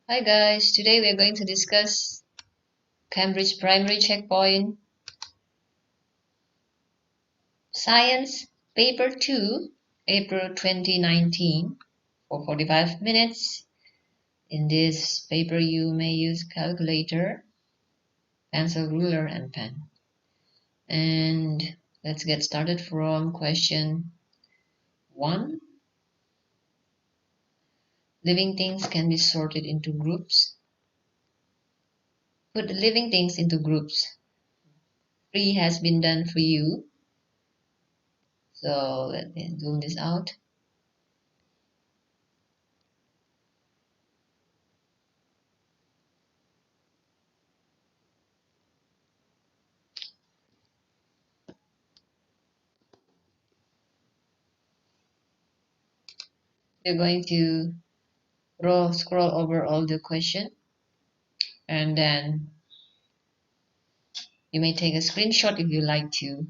Hi guys, today we are going to discuss Cambridge Primary Checkpoint Science Paper 2, April 2019 for 45 minutes. In this paper you may use calculator, pencil, ruler and pen. And let's get started from question 1. Living things can be sorted into groups. Put the living things into groups. 3 has been done for you. So let me zoom this out. We're going to scroll over all the question, and then you may take a screenshot if you like to,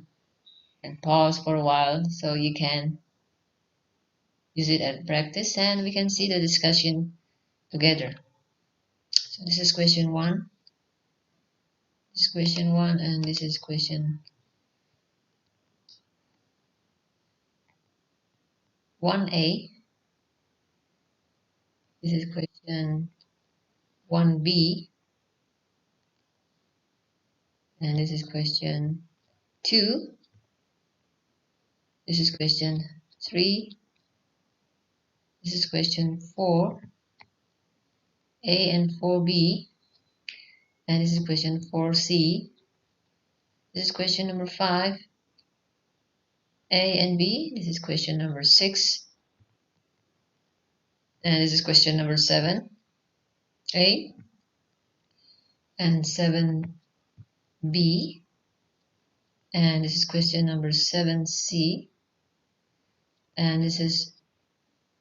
and pause for a while so you can use it at practice and we can see the discussion together. So this is question 1. This is question 1 and this is question 1A. This is question 1B. And this is question 2. This is question 3. This is question 4. A and 4B. And this is question 4C. This is question number 5. A and B. This is question number 6. And this is question number 7. A. And 7B. And this is question number 7C. And this is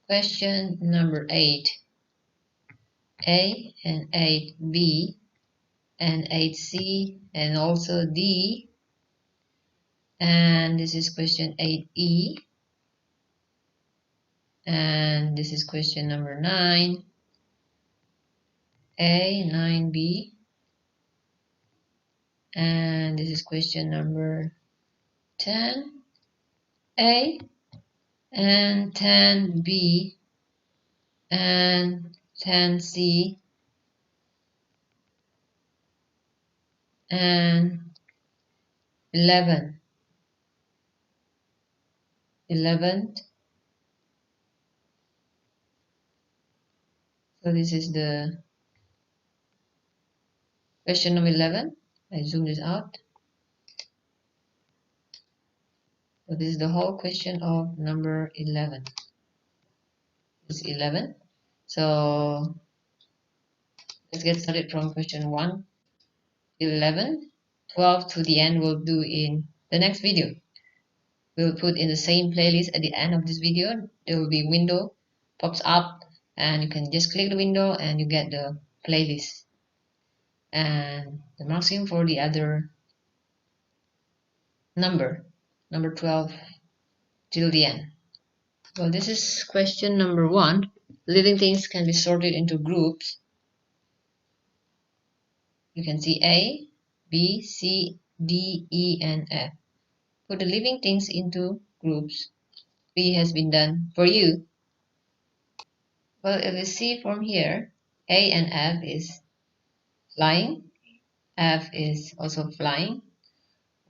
question number 8. A and 8B. And 8C. And also D. And this is question 8E. And this is question number 9. A, 9B. And this is question number 10. A and 10B and 10C and 11. 11th. So this is the question number 11. I zoom this out. So this is the whole question of number 11. This is 11. So let's get started from question 1 till 11. 12 to the end we'll do in the next video. We'll put in the same playlist at the end of this video. There will be window pops up and you can just click the window and you get the playlist and the maximum for the other number 12 till the end. Well, this is question number 1. Living things can be sorted into groups. You can see A, B, C, D, E and F. Put the living things into groups. 3 has been done for you. Well, if we see from here, A and F is flying, F is also flying.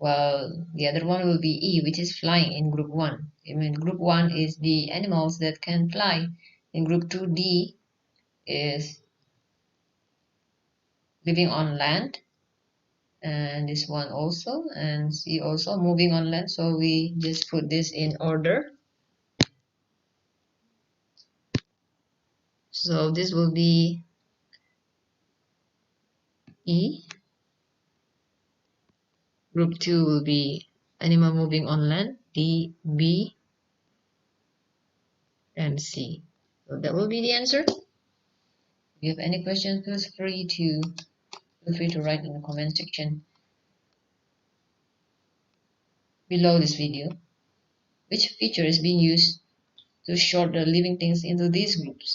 Well, the other one will be E, which is flying in group 1. I mean, group 1 is the animals that can fly. In group 2, D is living on land. And this one also, and C also moving on land. So we just put this in order. So this will be E. Group 2 will be animal moving on land, D, B, and C. So that will be the answer. If you have any questions, feel free to write in the comment section below this video. Which feature is being used to sort the living things into these groups?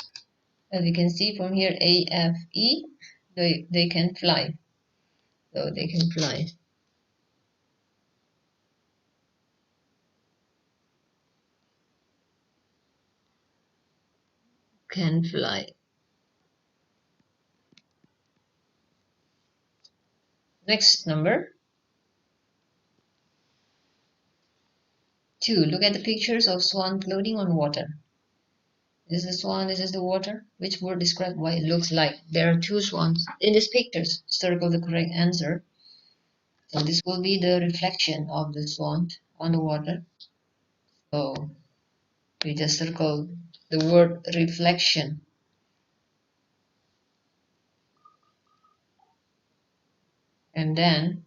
As you can see from here, A, F, E, they can fly. So they can fly. Can fly. Next number 2. Look at the pictures of swan floating on water. This is the swan, this is the water. Which word describes what it looks like? There are 2 swans. In these pictures, circle the correct answer. So this will be the reflection of the swan on the water. So we just circle the word reflection. And then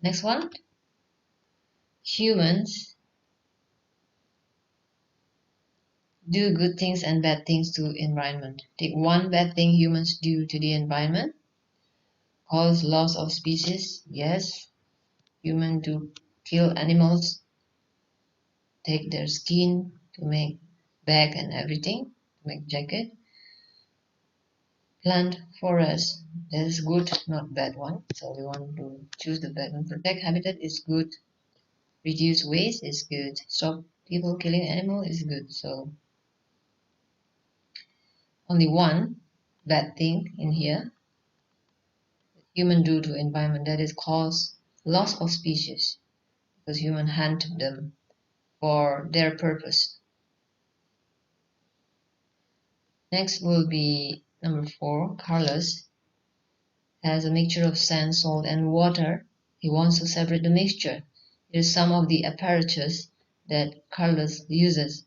next one, humans do good things and bad things to environment. Take one bad thing humans do to the environment. Cause loss of species. Yes, humans do kill animals, take their skin to make bag and everything, to make jacket. Plant forest. That is good, not bad one. So we want to choose the bad one. Protect habitat is good. Reduce waste is good. Stop people killing animal is good. So only one bad thing in here human do to environment, that is cause loss of species, because human hunt them for their purpose. Next will be number 4. Carlos has a mixture of sand, salt and water. He wants to separate the mixture. Here's some of the apparatus that Carlos uses.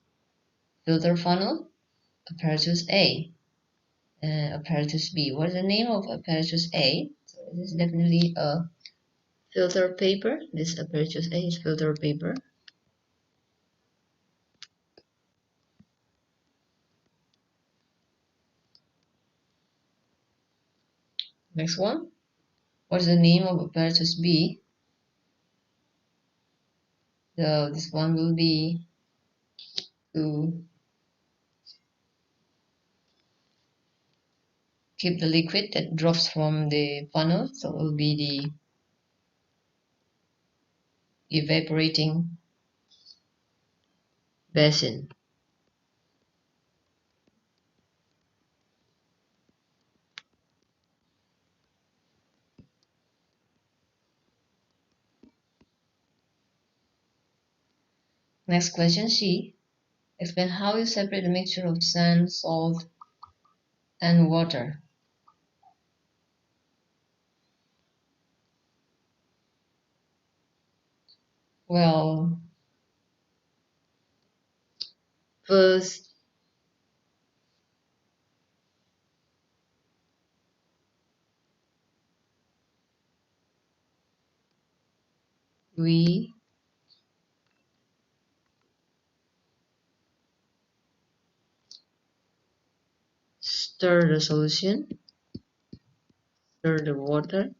Filter funnel, apparatus A, and apparatus B. What is the name of apparatus A? So this is definitely a filter paper. This apparatus A is filter paper. Next one. What is the name of apparatus B? So this one will be to keep the liquid that drops from the funnel. So it will be the evaporating basin. Next question C. Explain how you separate the mixture of sand, salt, and water. Well, first we stir the solution, stir the water,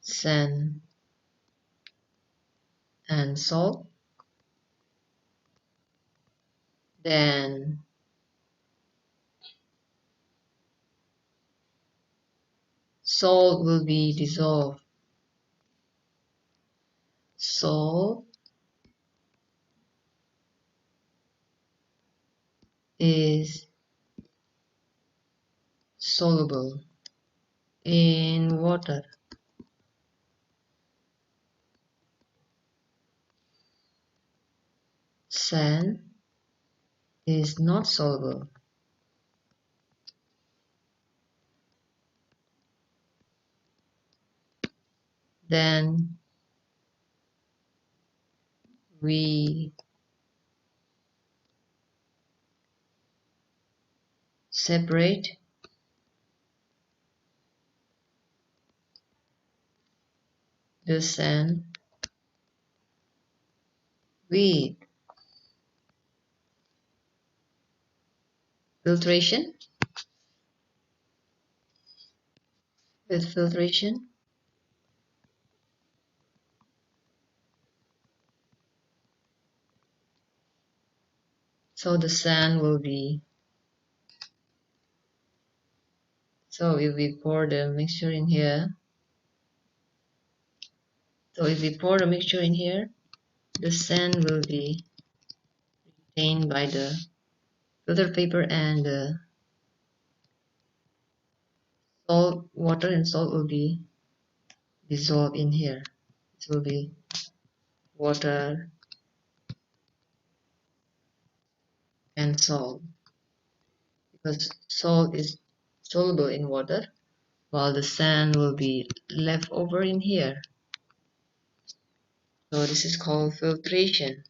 sand, and salt. Then salt will be dissolved. Salt is soluble in water. Sand is not soluble. Then we separate the sand with filtration. With filtration, so the sand will be, so if we pour the mixture in here, the sand will be retained by the filter paper, and the water and salt will be dissolved in here. It will be water and salt, because salt is soluble in water, while the sand will be left over in here. So this is called filtration.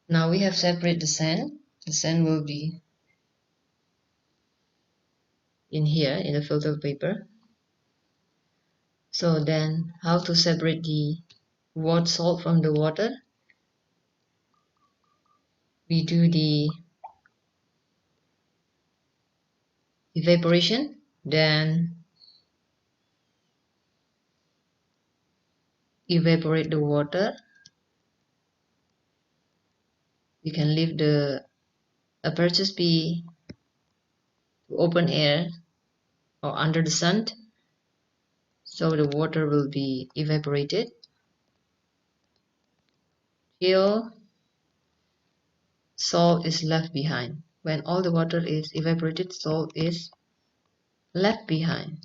Now we have separated the sand. The sand will be in here in the filter paper. So then, how to separate the salt from the water? We do the evaporation, then evaporate the water. We can leave the aperture be to open air or under the sun, so the water will be evaporated till salt is left behind. When all the water is evaporated, salt is left behind.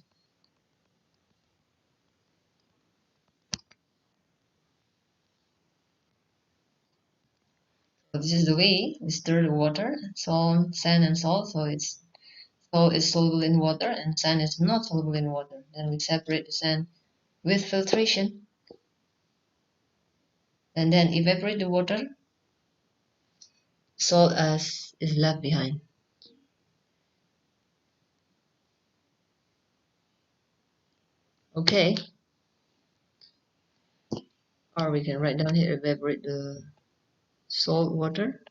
So this is the way we stir the water, sand and salt. So salt is soluble in water and sand is not soluble in water. Then we separate the sand with filtration, and then evaporate the water. Salt as is left behind. Okay. Or we can write down here, evaporate the salt water.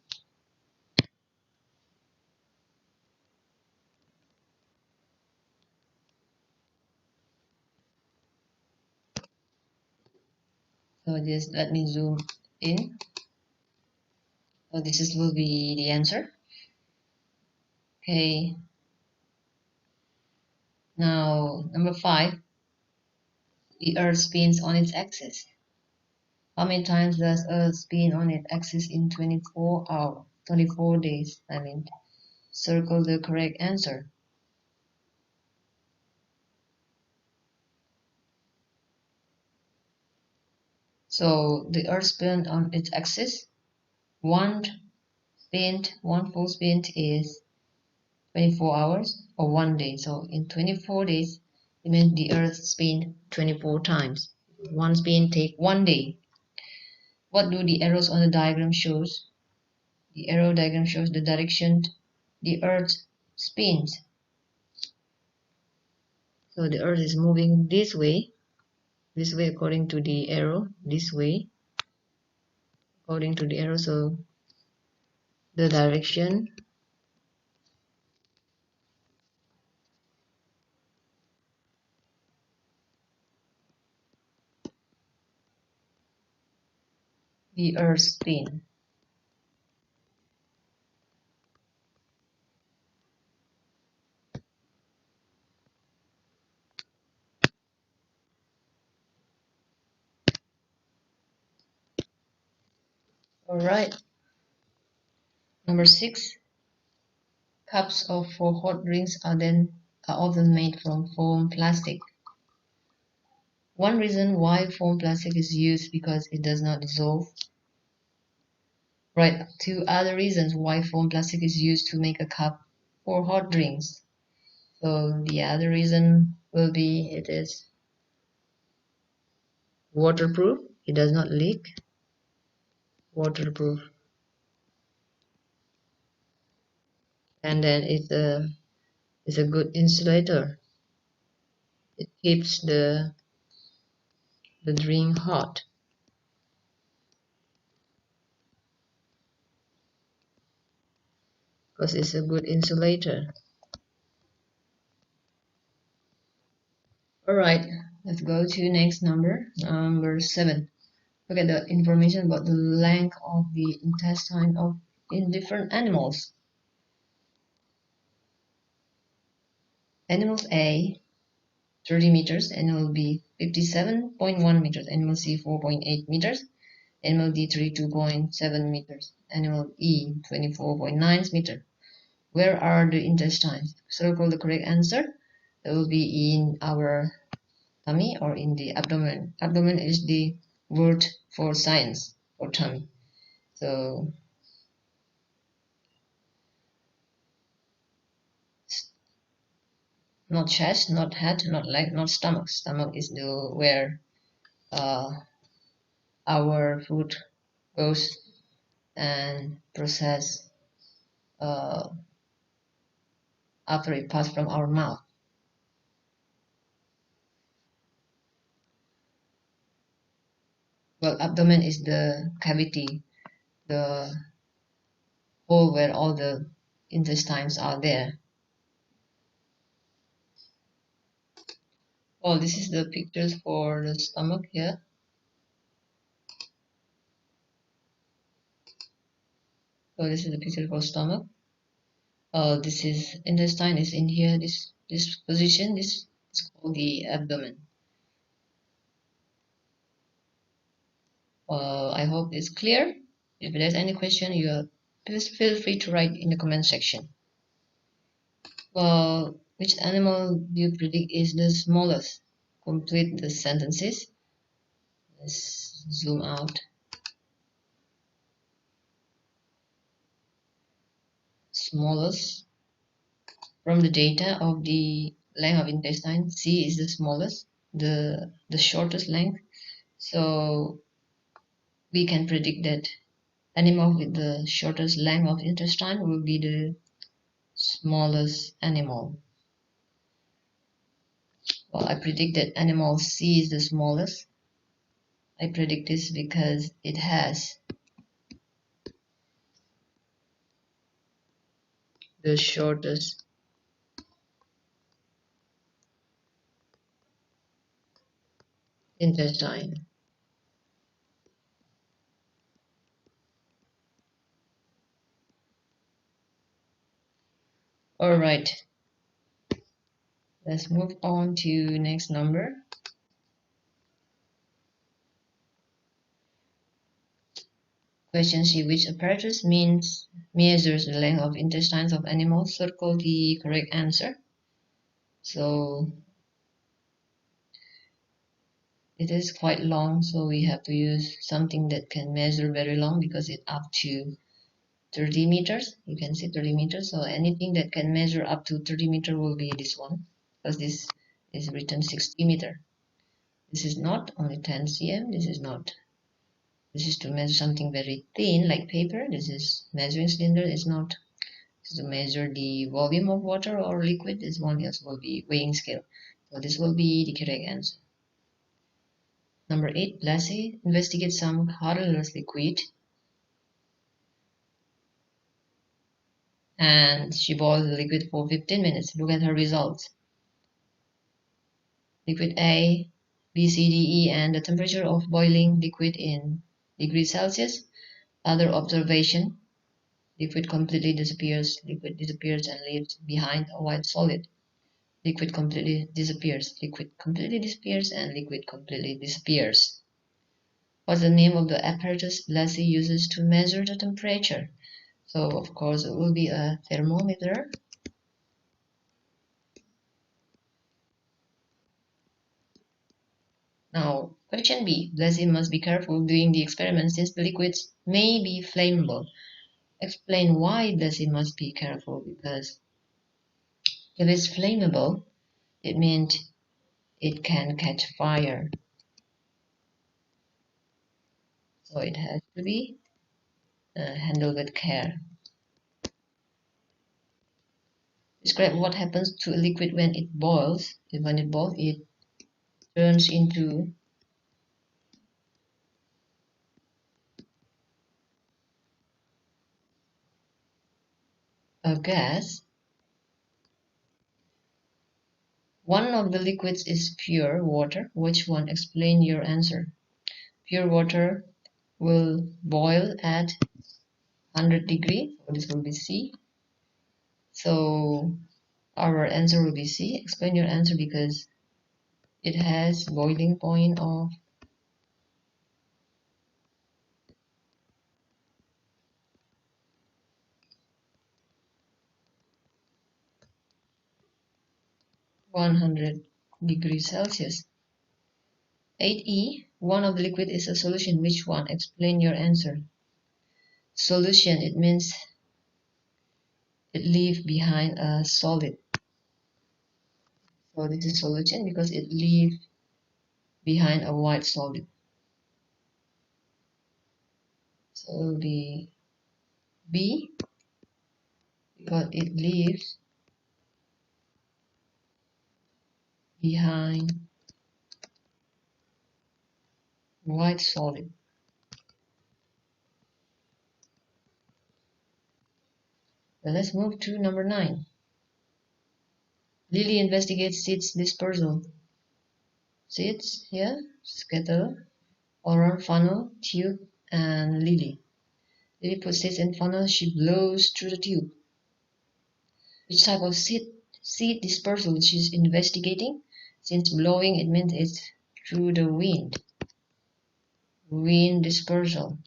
So just let me zoom in. So will be the answer. Okay. Now number 5, the Earth spins on its axis. How many times does Earth spin on its axis in 24 days? Circle the correct answer. So the Earth spins on its axis. One full spin is 24 hours or 1 day. So in 24 days, it means the Earth spins 24 times. One spin take 1 day. What do the arrows on the diagram shows? The arrow diagram shows the direction the Earth spins. So the Earth is moving this way according to the arrow, this way according to the arrow. So the direction the Earth spin. Alright. Number 6. Cups for hot drinks are often made from foam plastic. One reason why foam plastic is used because it does not dissolve. Right, 2 other reasons why foam plastic is used to make a cup for hot drinks. So the other reason will be it is waterproof. It does not leak. Waterproof. And then it's a good insulator. It keeps the drink hot. because it's a good insulator. Alright, let's go to next number 7. Look at the information about the length of the intestine in different animals. Animals A 30 meters, animal B 57.1 meters, animal C 4.8 meters, animal D 32.7 meters, animal E 24.9 meters. Where are the intestines? Circle the correct answer. That will be in our tummy or in the abdomen. Abdomen is the word for science for tummy. So not chest, not head, not leg, not stomach. Stomach is the where our food goes and process after it passes from our mouth. Well, abdomen is the cavity, the hole where all the intestines are there. Well, this is the pictures for the stomach here. So this is the picture for stomach. This is intestine is in here. This position. This is called the abdomen. I hope it's clear. If there's any question, please feel free to write in the comment section. Well, which animal do you predict is the smallest? Complete the sentences. Let's zoom out. Smallest. From the data of the length of intestine, C is the smallest, the shortest length. So we can predict that animal with the shortest length of intestine will be the smallest animal. Well, I predict that animal C is the smallest. I predict this because it has the shortest intestine. All right, let's move on to next number. Question C. Which apparatus measures the length of intestines of animals? Circle the correct answer. So it is quite long, so we have to use something that can measure very long because it's up to 30 meters. You can see 30 meters. So anything that can measure up to 30 meters will be this one, because this is written 60 meter. This is not only 10 cm. This is not. This is to measure something very thin like paper. This is measuring cylinder. It's not. To measure the volume of water or liquid. This one else will be weighing scale. So this will be the correct answer. Number 8, Lassie investigates some colorless liquid and she boils the liquid for 15 minutes. Look at her results. Liquid A, B, C, D, E, and the temperature of boiling liquid in degrees Celsius. Other observation, liquid completely disappears. Liquid disappears and leaves behind a white solid. Liquid completely disappears. Liquid completely disappears and liquid completely disappears. What's the name of the apparatus Lassie uses to measure the temperature? So of course it will be a thermometer. Now question B. Lassie must be careful doing the experiment since the liquids may be flammable. Explain why Lassie must be careful, because if it's flammable, it means it can catch fire. So it has to be handled with care. Describe what happens to a liquid when it boils. When it boils, it turns into a gas. One of the liquids is pure water. Which one? Explain your answer. Pure water will boil at 100 degrees. So this will be C. So our answer will be C. Explain your answer because it has boiling point of 100 degrees Celsius. 8E, one of the liquid is a solution. Which one? Explain your answer. Solution, it means it leaves behind a solid. So this is solution because it leaves behind a white solid. So it will be B because it leaves behind white solid. Well, let's move to number 9. Lily investigates seeds dispersal. Seeds here, scatter, oral, funnel, tube, and Lily. Lily puts seeds in funnel, she blows through the tube. Which type of seed dispersal she's investigating? Since blowing, it means it's through the wind. Wind dispersal.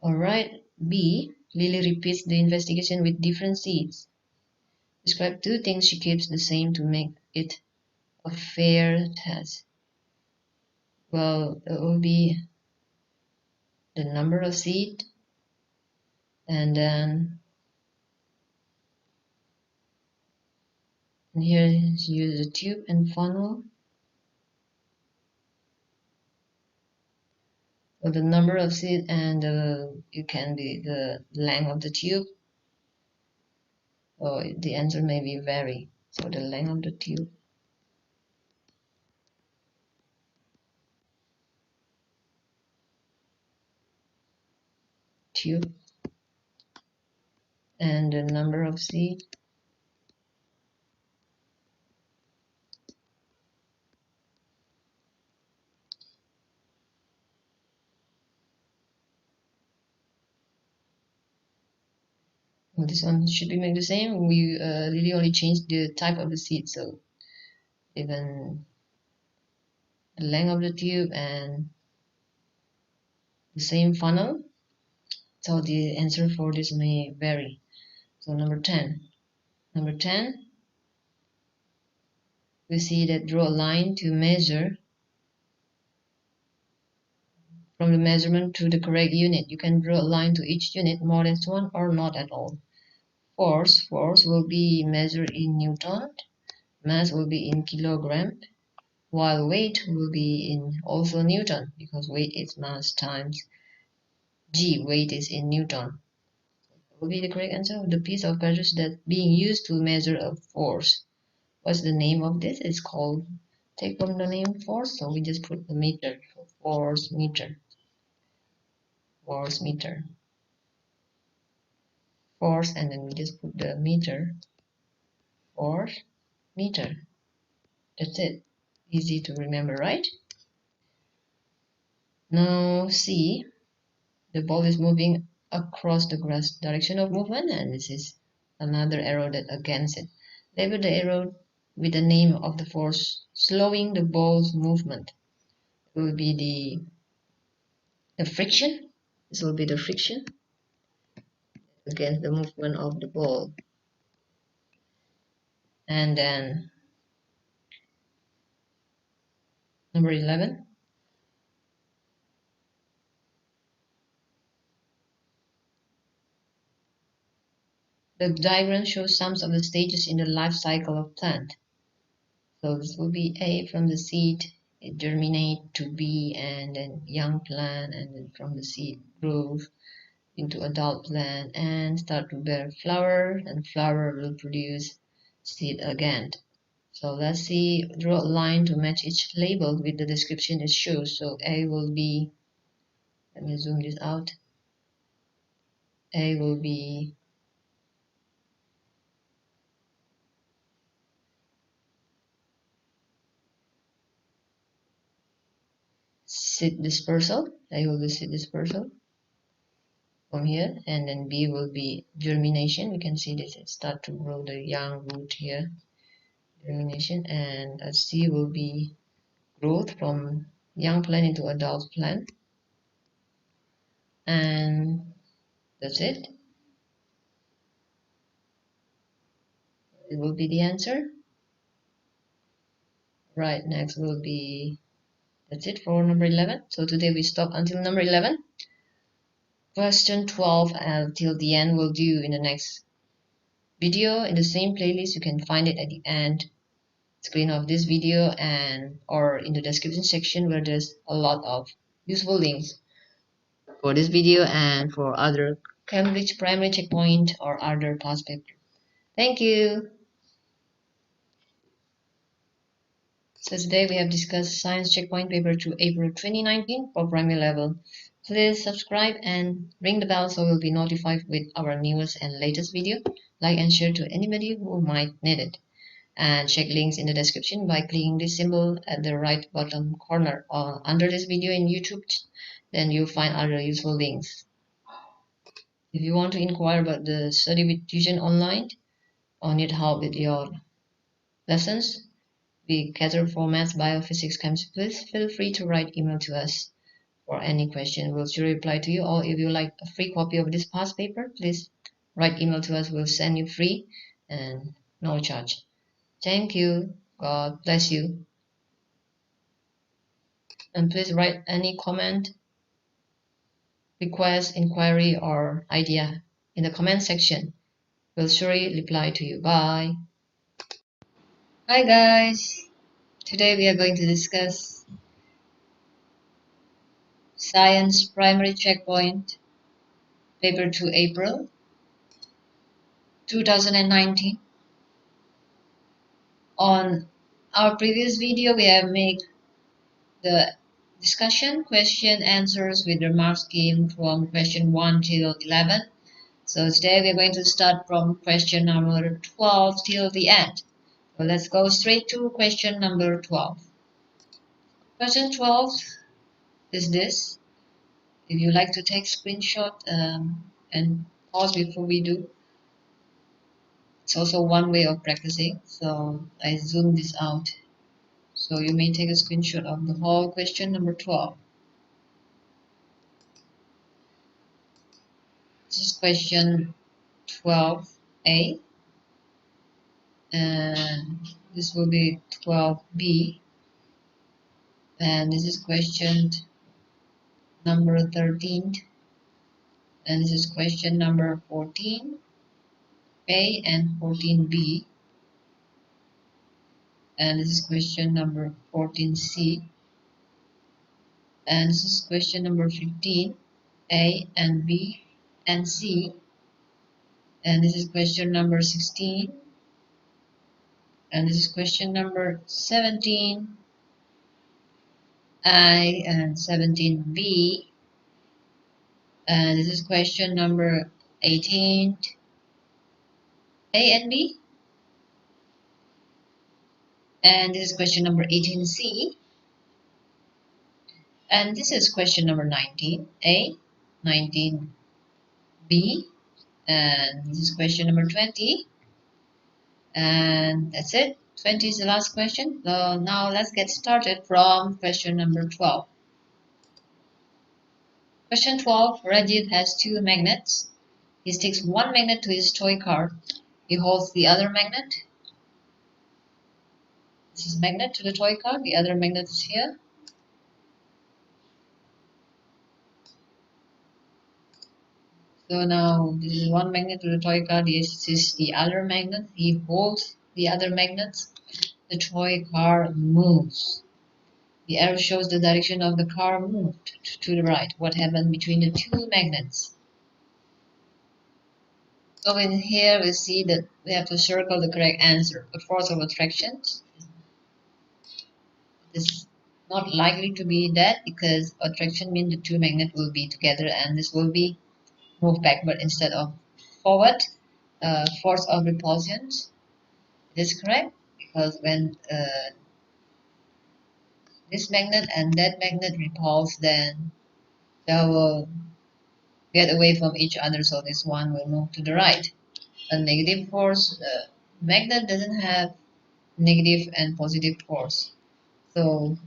Alright, B. Lily repeats the investigation with different seeds. Describe 2 things she keeps the same to make it a fair test. Well, it will be the number of seed, and then here she uses a tube and funnel. So the number of seed and it can be the length of the tube. So the answer may be vary. So the length of the tube and the number of seed. Well, this one should be made the same. We really only changed the type of the seed, so even the length of the tube and the same funnel. So the answer for this may vary. So number 10. Number 10, we see that draw a line to measure from the measurement to the correct unit. You can draw a line to each unit, more than one or not at all. Force will be measured in Newton. Mass will be in kilogram, while weight will be in also Newton, because weight is mass times G. Weight is in Newton. Will be the correct answer. The piece of cartridge that being used to measure a force. What's the name of this? It's called, take from the name force, so we just put the meter. Force meter. Force meter. Force, and then we just put the meter. Force meter. That's it. Easy to remember, right? Now see, the ball is moving across the grass direction of movement, and this is another arrow that against it. Label the arrow with the name of the force slowing the ball's movement. It will be the friction. This will be the friction against the movement of the ball. And then number 11. The diagram shows some of the stages in the life cycle of plant. So this will be A, from the seed it germinate to B, and then young plant, and then from the seed grows into adult plant and start to bear flower, and flower will produce seed again. So let's see, draw a line to match each label with the description it shows. So A will be, let me zoom this out. A will be seed dispersal. A will be seed dispersal from here, and then B will be germination. We can see this, it start to grow the young root here, germination, and C will be growth from young plant into adult plant, and that's it. It will be the answer. Right, next will be, that's it for number 11. So today we stop until number 11. Question 12 till the end we'll do in the next video in the same playlist. You can find it at the end screen of this video and or in the description section, where there's a lot of useful links for this video and for other Cambridge primary checkpoint or other past papers. Thank you. So today we have discussed Science Checkpoint Paper 2 April 2019 for primary level. Please subscribe and ring the bell so you'll be notified with our newest and latest video. Like and share to anybody who might need it. And check links in the description by clicking this symbol at the right bottom corner or under this video in YouTube. Then you'll find other useful links. If you want to inquire about the study with tuition online or need help with your lessons, we cater for maths, bio, physics, chemistry. Please feel free to write email to us for any question. We'll sure reply to you. Or if you like a free copy of this past paper, please write email to us. We'll send you free and no charge. Thank you. God bless you. And please write any comment, request, inquiry, or idea in the comment section. We'll surely reply to you. Bye. Hi guys. Today we are going to discuss Science Primary Checkpoint Paper 2 April 2019. On our previous video, we have made the discussion, question, answers with remark scheme from question 1 till 11. So today we're going to start from question number 12 till the end. So let's go straight to question number 12. Question 12 is this. If you like to take screenshot and pause before we do, it's also one way of practicing. So I zoom this out. So you may take a screenshot of the whole question number 12. This is question 12A. And this will be 12B. And this is question number 13. And this is question number 14A and 14B. And this is question number 14C. And this is question number 15, A and B and C. And this is question number 16. And this is question number 17, I and 17B. And this is question number 18, A and B. And this is question number 18C. And this is question number 19A, 19B. And this is question number 20. And that's it. 20 is the last question. So now let's get started from question number 12. Question 12, Rajit has two magnets. He sticks one magnet to his toy car. He holds the other magnet. This is magnet to the toy car. The other magnet is here. So now this is one magnet to the toy car. This is the other magnet. He holds the other magnets. The toy car moves. The arrow shows the direction of the car moved to the right. What happened between the two magnets? So in here we see that we have to circle the correct answer. The force of attraction It's not likely to be that, because attraction means the two magnets will be together and this will be moved backward instead of forward. Force of repulsion, it is correct, because when this magnet and that magnet repulse, then they will get away from each other, so this one will move to the right. A negative force, magnet doesn't have negative and positive force, so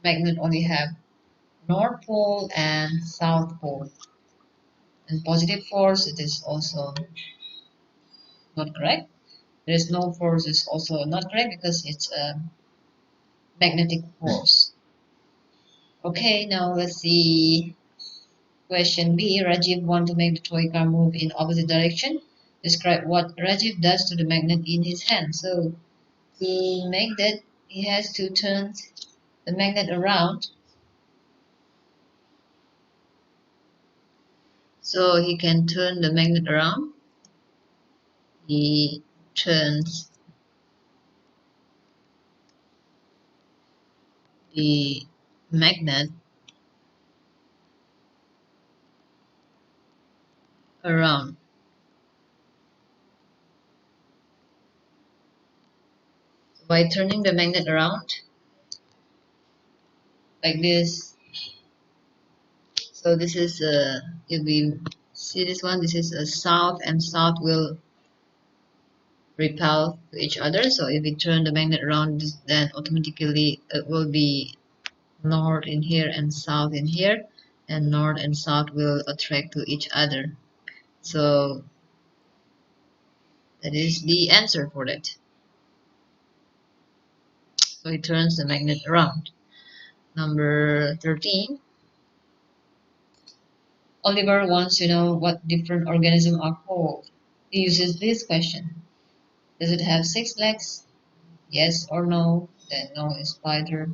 magnet only have north pole and south pole. And positive force, it is also not correct. There is no force is also not correct, because it's a magnetic force. Okay, now let's see question B. Rajiv want to make the toy car move in opposite direction. Describe what Rajiv does to the magnet in his hand. So to make that, he has to turn the magnet around. So he can turn the magnet around. He turns the magnet around. By turning the magnet around like this, so this is if we see this one, this is a south, and south will repel to each other. So if we turn the magnet around, then automatically it will be north in here and south in here, and north and south will attract to each other. So that is the answer for that. So it turns the magnet around. Number 13. Oliver wants to know what different organisms are called. He uses this question. Does it have 6 legs? Yes or no? Then no is spider.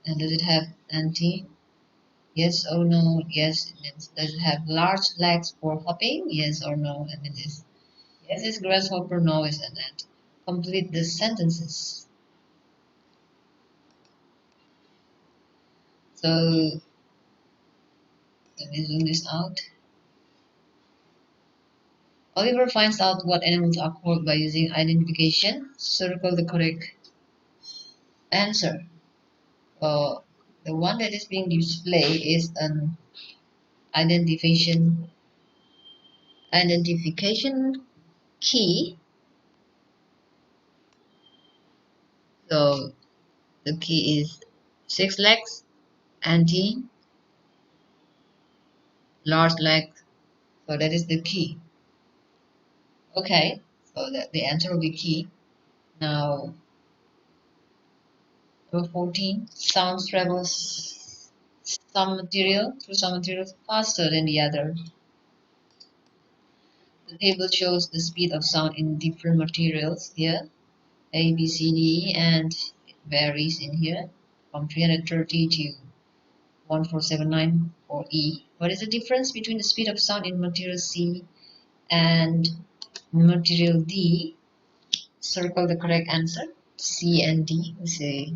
And does it have antennae? Yes or no? Yes, it means does it have large legs for hopping? Yes or no? And it is yes is grasshopper, no is an ant. Complete the sentences. So let me zoom this out. Oliver finds out what animals are called by using identification. Circle the correct answer. Uh, the one that is being displayed is an identification key. So the key is 6 legs, anti, large legs. So that is the key. Okay, so that the answer will be key. Now, number 14. Sound travels through some materials faster than the other. The table shows the speed of sound in different materials here. A, B, C, D, E, and it varies in here from 330 to 1479 for E. What is the difference between the speed of sound in material C and material D? Circle the correct answer. C and D. We say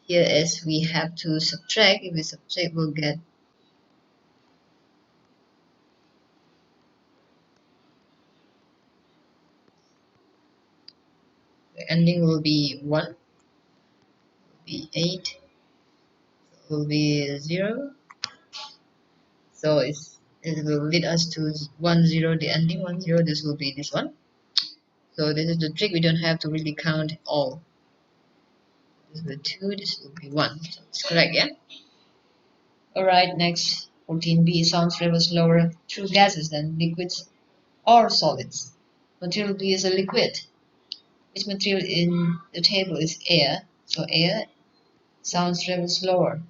here as we have to subtract. If we subtract, we'll get the ending will be 1, will be 8, will be 0. So it will lead us to 1 0, the ending 1 0. This will be this one. So this is the trick. We don't have to really count all. This will be 2, this will be 1. So it's correct, yeah? Alright, next 14b. Sound travels slower through gases than liquids or solids. Material B is a liquid. Which material in the table is air? So air, sound travels slower.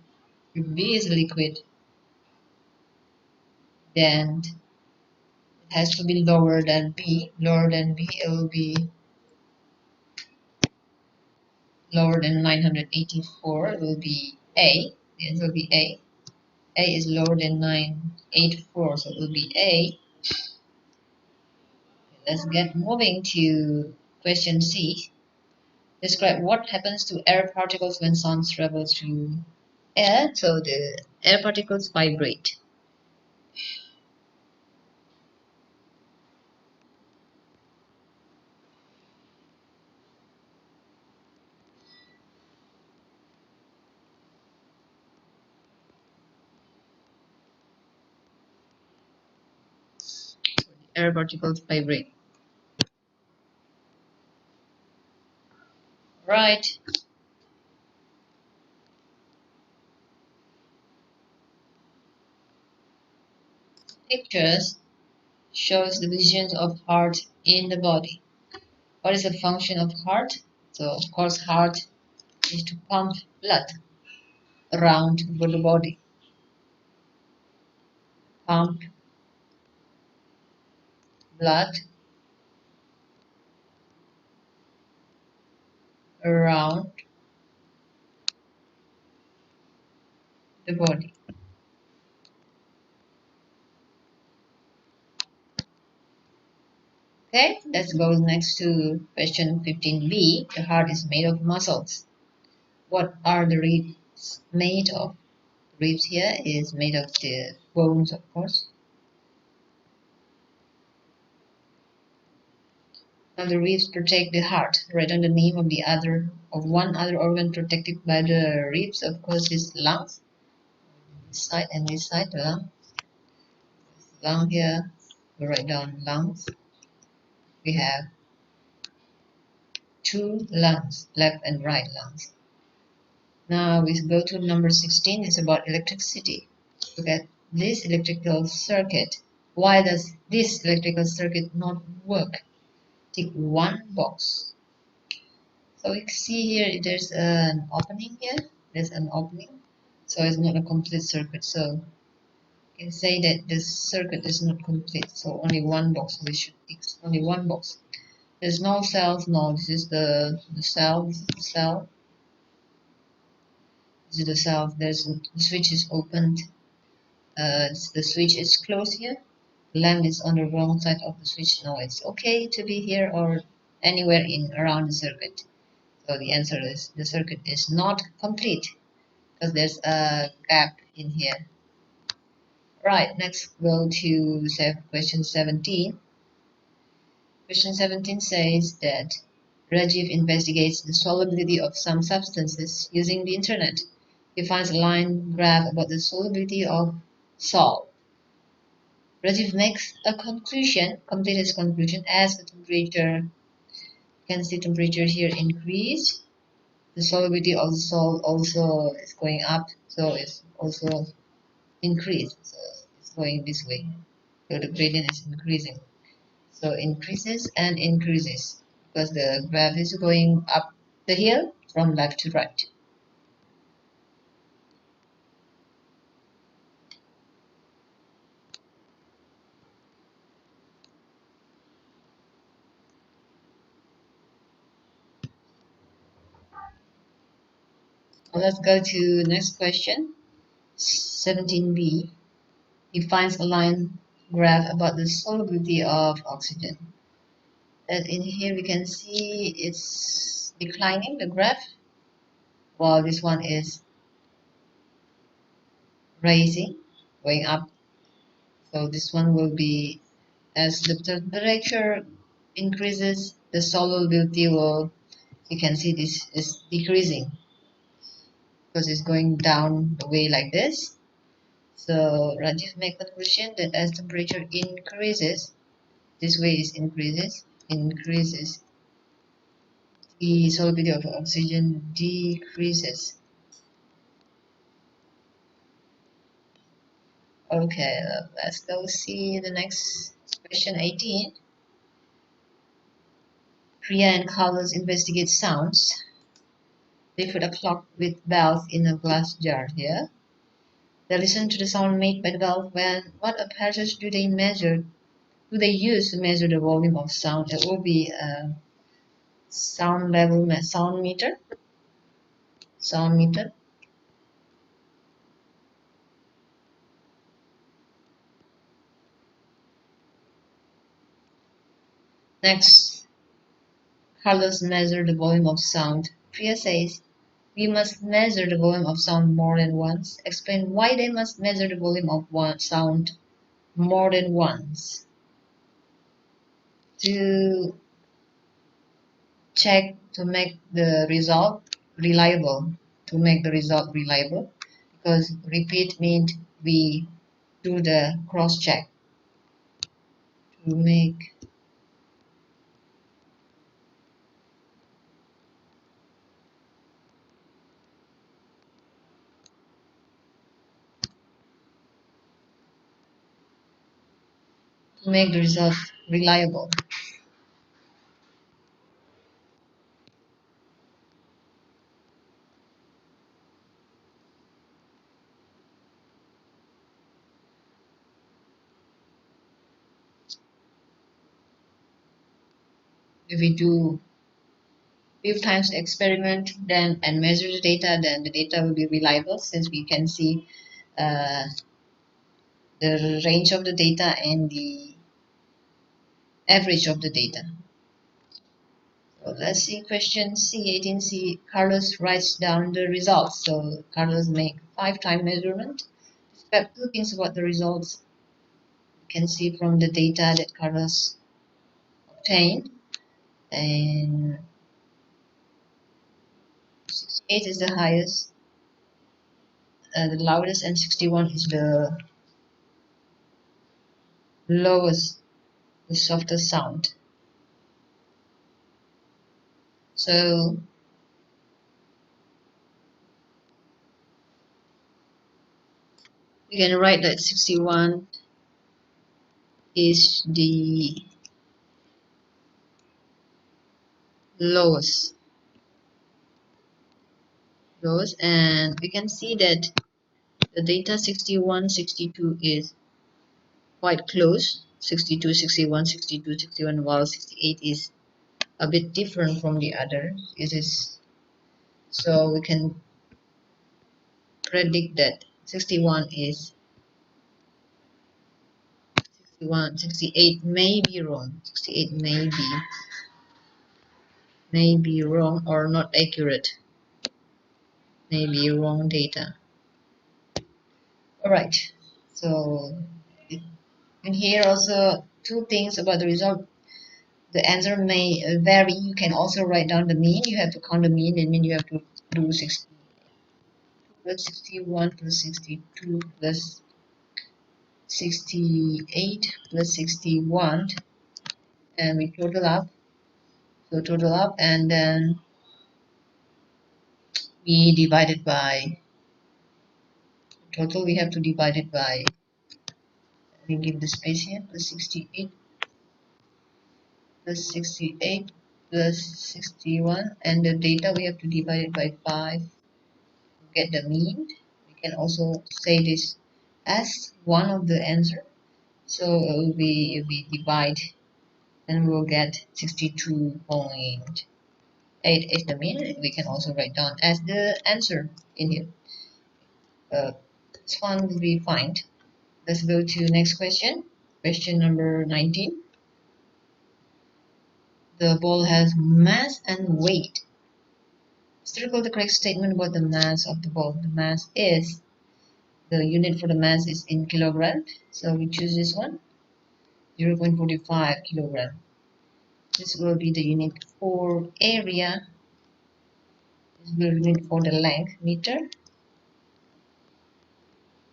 If B is a liquid, then it has to be lower than B. Lower than B, it will be lower than 984. It will be A. The answer will be A. A is lower than 984, so it will be A. Let's get moving to question C. Describe what happens to air particles when sound travels through air. So the air particles vibrate. Air particles vibrate. Right. Pictures shows the positions of heart in the body. What is the function of heart? So of course heart is to pump blood around the body. Pump blood around the body. Okay, let's go next to question 15b. The heart is made of muscles. What are the ribs made of? Ribs here is made of the bones, of course. Now the ribs protect the heart. Write down the name of one other organ protected by the ribs. Of course, is lungs. This side and this side, the lung here. We write down lungs. We have two lungs, left and right lungs. Now we go to number 16. It's about electricity. Look at this electrical circuit. Why does this electrical circuit not work? Tick one box. So we see here there's an opening here. There's an opening. So it's not a complete circuit. So you can say that this circuit is not complete. So only one box. We should tick only one box. There's no cells. No, this is the cell. This is the cell. This is the cell. There's the switch is opened. The switch is closed here. Lamp is on the wrong side of the switch. No, it's okay to be here or anywhere in around the circuit. So the answer is the circuit is not complete because there's a gap in here. Right, next go to question 17. Question 17 says that Rajiv investigates the solubility of some substances using the internet. He finds a line graph about the solubility of salt. Rajiv makes a conclusion, complete his conclusion as the temperature, you can see temperature here increase. The solubility of the salt also is going up, so it's also increased. So it's going this way. So the gradient is increasing. So increases and increases because the graph is going up the hill from left to right. Now let's go to next question, 17b. He finds a line graph about the solubility of oxygen. And in here we can see it's declining, the graph, while this one is rising, going up. So this one will be, as the temperature increases, the solubility will, you can see this is decreasing because it's going down the way like this. So Rajiv made conclusion that as temperature increases, this way is increases, the solubility of oxygen decreases. Okay, let's go see the next question 18. Priya and Carlos investigate sounds. They put a clock with bells in a glass jar here. They listen to the sound made by the bell. What apparatus do they measure? Do they use to measure the volume of sound? It will be a sound level sound meter. Sound meter. Next, Carlos measured the volume of sound. Priya says, we must measure the volume of sound more than once. Explain why they must measure the volume of one sound more than once. To check, to make the result reliable. To make the result reliable. Because repeat means we do the cross check. To make the result reliable. If we do few times the experiment then and measure the data, then the data will be reliable, since we can see uh, the range of the data and the average of the data. So let's see question C, 18C. Carlos writes down the results. So Carlos make 5-time measurement. Describe 2 things about the results. You can see from the data that Carlos obtained, and 68 is the highest, the loudest, and 61 is the lowest, the softest sound. So we can write that 61 is the lowest, and we can see that the data 61, 62 is quite close. 62, 61, 62, 61, while 68 is a bit different from the other. It is, so we can predict that 61 is 61, 68 may be wrong. 68 may be wrong or not accurate. May be wrong data. Alright, so and here also 2 things about the result. The answer may vary. You can also write down the mean. You have to count the mean, and then you have to do 60 plus 61 plus 62 plus 68 plus 61, and we total up. So total up, and then we divide it by total. We have to divide it by, let me give the space here, plus 68 plus 68 plus 61, and the data we have to divide it by 5 to get the mean. We can also say this as one of the answer. So we divide, and we'll get 62.8 is the mean. We can also write down as the answer in here. This one will be fine. Let's go to next question. Question number 19. The ball has mass and weight. Circle the correct statement about the mass of the ball. The mass is, the unit for the mass is in kilogram. So we choose this one, 0.45 kilogram. This will be the unit for area. This will be the unit for the length, meter.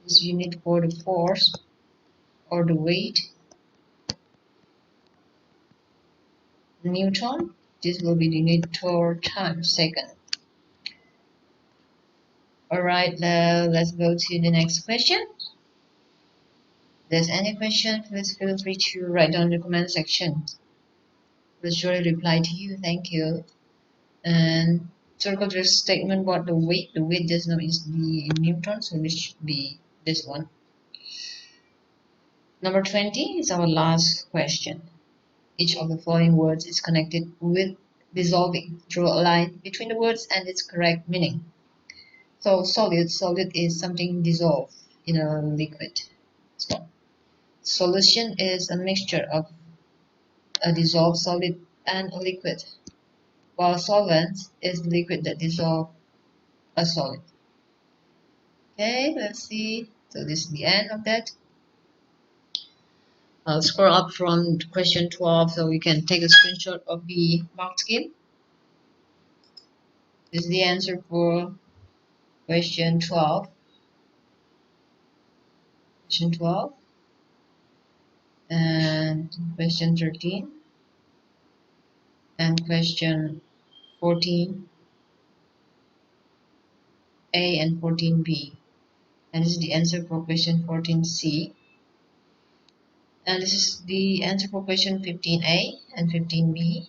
This unit for the force or the weight, Newton. This will be the unit for time, second. Alright, now let's go to the next question. If there's any question, please feel free to write down in the comment section. We'll surely reply to you. Thank you. And circle the statement about the weight. The weight just now is the Newton, so this should be this one. Number 20 is our last question. Each of the following words is connected with dissolving. Draw a line between the words and its correct meaning. So solid is something dissolved in a liquid. So solution is a mixture of a dissolved solid and a liquid. while solvent is the liquid that dissolves a solid. Okay, let's see. So this is the end of that. I'll scroll up from question 12 so we can take a screenshot of the mark scheme. This is the answer for question 12. Question 12 and question 13 and question 14A and 14B. And this is the answer for question 14C. And this is the answer for question 15A and 15B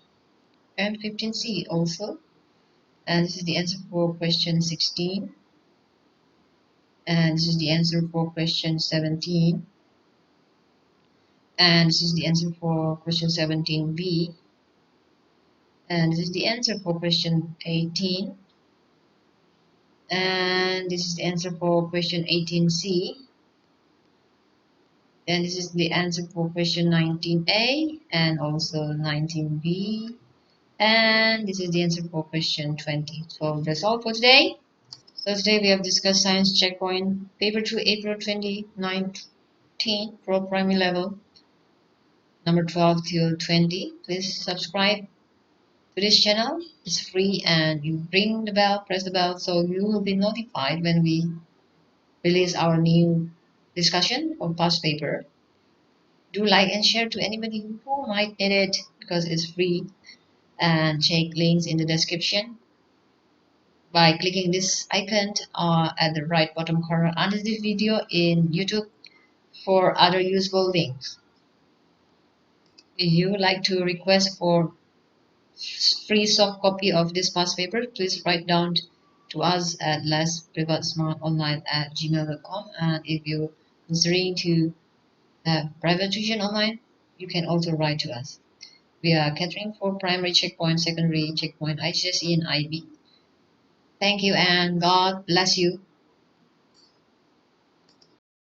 and 15C also. And this is the answer for question 16. And this is the answer for question 17. And this is the answer for question 17B. And this is the answer for question 18. And this is the answer for question 18C. And this is the answer for question 19A and also 19B. And this is the answer for question 20. So that's all for today. So today we have discussed Science Checkpoint Paper 2 April 2019 for primary level, number 12 till 20. Please subscribe to this channel. It's free and you ring the bell, press the bell so you will be notified when we release our new discussion of past paper. Do like and share to anybody who might need it because it's free, and check links in the description by clicking this icon at the right bottom corner under this video in YouTube for other useful links. If you would like to request for free soft copy of this past paper, please write down to us at les.privat.smart.online at gmail.com. And if you're considering to have private tuition online, you can also write to us. We are catering for primary checkpoint, secondary checkpoint, IGCSE and IB. Thank you and God bless you.